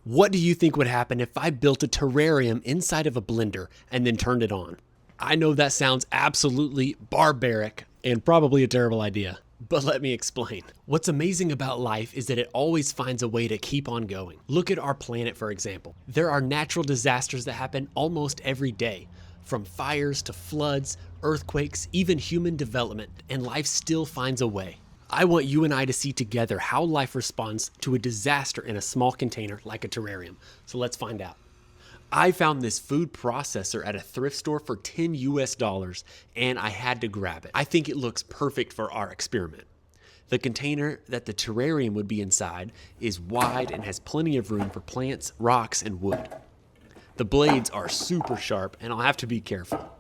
What do you think would happen if I built a terrarium inside of a blender and then turned it on? I know that sounds absolutely barbaric and probably a terrible idea, but let me explain. What's amazing about life is that it always finds a way to keep on going. Look at our planet, for example. There are natural disasters that happen almost every day, from fires to floods, earthquakes, even human development, and life still finds a way. I want you and I to see together how life responds to a disaster in a small container like a terrarium. So let's find out. I found this food processor at a thrift store for $10 US, and I had to grab it. I think it looks perfect for our experiment. The container that the terrarium would be inside is wide and has plenty of room for plants, rocks, and wood. The blades are super sharp, and I'll have to be careful.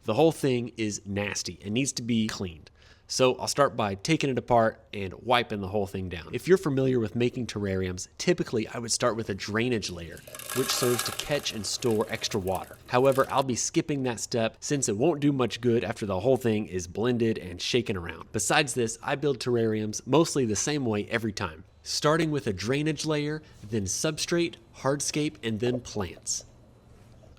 The whole thing is nasty and needs to be cleaned. So I'll start by taking it apart and wiping the whole thing down. If you're familiar with making terrariums, typically I would start with a drainage layer, which serves to catch and store extra water. However, I'll be skipping that step since it won't do much good after the whole thing is blended and shaken around. Besides this, I build terrariums mostly the same way every time, starting with a drainage layer, then substrate, hardscape, and then plants.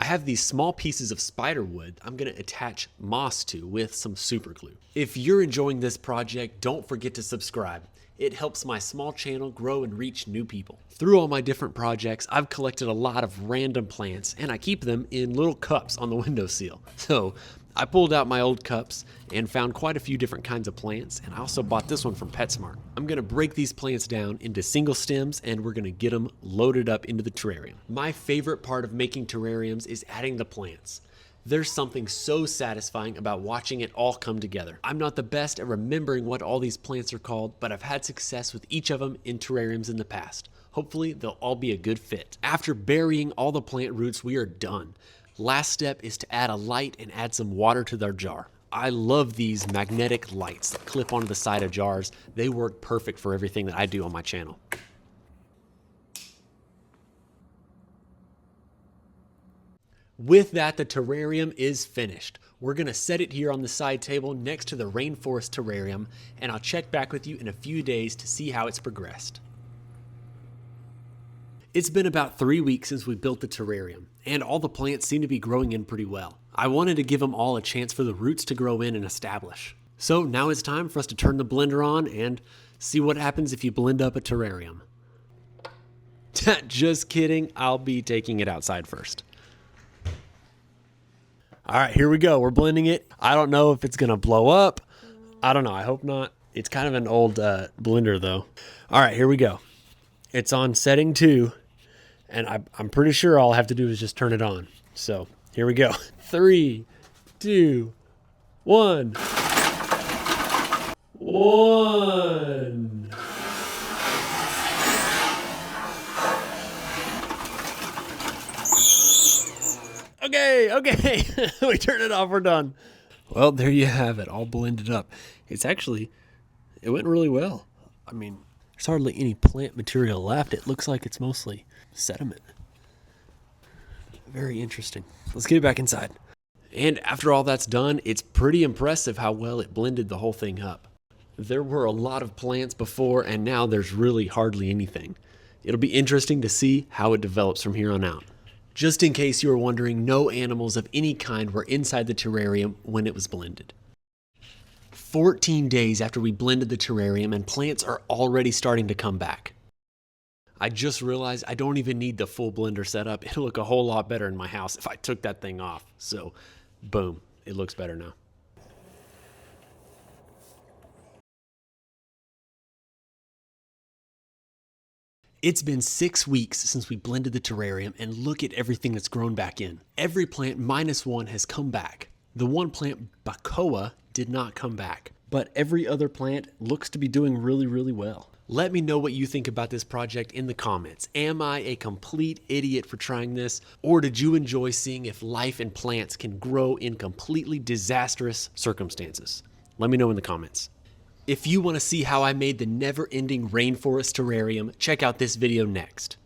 I have these small pieces of spider wood I'm going to attach moss to with some super glue. If you're enjoying this project, don't forget to subscribe. It helps my small channel grow and reach new people. Through all my different projects, I've collected a lot of random plants and I keep them in little cups on the windowsill. So I pulled out my old cups and found quite a few different kinds of plants, and I also bought this one from PetSmart. I'm gonna break these plants down into single stems and we're gonna get them loaded up into the terrarium. My favorite part of making terrariums is adding the plants. There's something so satisfying about watching it all come together. I'm not the best at remembering what all these plants are called, but I've had success with each of them in terrariums in the past. Hopefully they'll all be a good fit. After burying all the plant roots, we are done. Last step is to add a light and add some water to their jar. I love these magnetic lights that clip onto the side of jars. They work perfect for everything that I do on my channel. With that, the terrarium is finished. We're gonna set it here on the side table next to the rainforest terrarium, and I'll check back with you in a few days to see how it's progressed. It's been about 3 weeks since we built the terrarium, and all the plants seem to be growing in pretty well. I wanted to give them all a chance for the roots to grow in and establish. So now it's time for us to turn the blender on and see what happens if you blend up a terrarium. Just kidding, I'll be taking it outside first. All right, here we go. We're blending it. I don't know if it's gonna blow up. I don't know, I hope not. It's kind of an old blender though. All right, here we go. It's on setting 2, and I'm pretty sure all I have to do is just turn it on. So here we go. 3, 2, 1. 1. Okay. We turned it off, we're done. Well, there you have it, all blended up. It went really well. I mean, there's hardly any plant material left. It looks like it's mostly sediment. Very interesting. Let's get it back inside. And after all that's done, it's pretty impressive how well it blended the whole thing up. There were a lot of plants before, and now there's really hardly anything. It'll be interesting to see how it develops from here on out. Just in case you were wondering, no animals of any kind were inside the terrarium when it was blended. 14 days after we blended the terrarium, and plants are already starting to come back. I just realized I don't even need the full blender setup. It'll look a whole lot better in my house if I took that thing off. So, boom, it looks better now. It's been 6 weeks since we blended the terrarium, and look at everything that's grown back in. Every plant minus one has come back. The one plant, Bacoa, did not come back, but every other plant looks to be doing really, really well. Let me know what you think about this project in the comments. Am I a complete idiot for trying this, or did you enjoy seeing if life and plants can grow in completely disastrous circumstances? Let me know in the comments. If you want to see how I made the never-ending rainforest terrarium, check out this video next.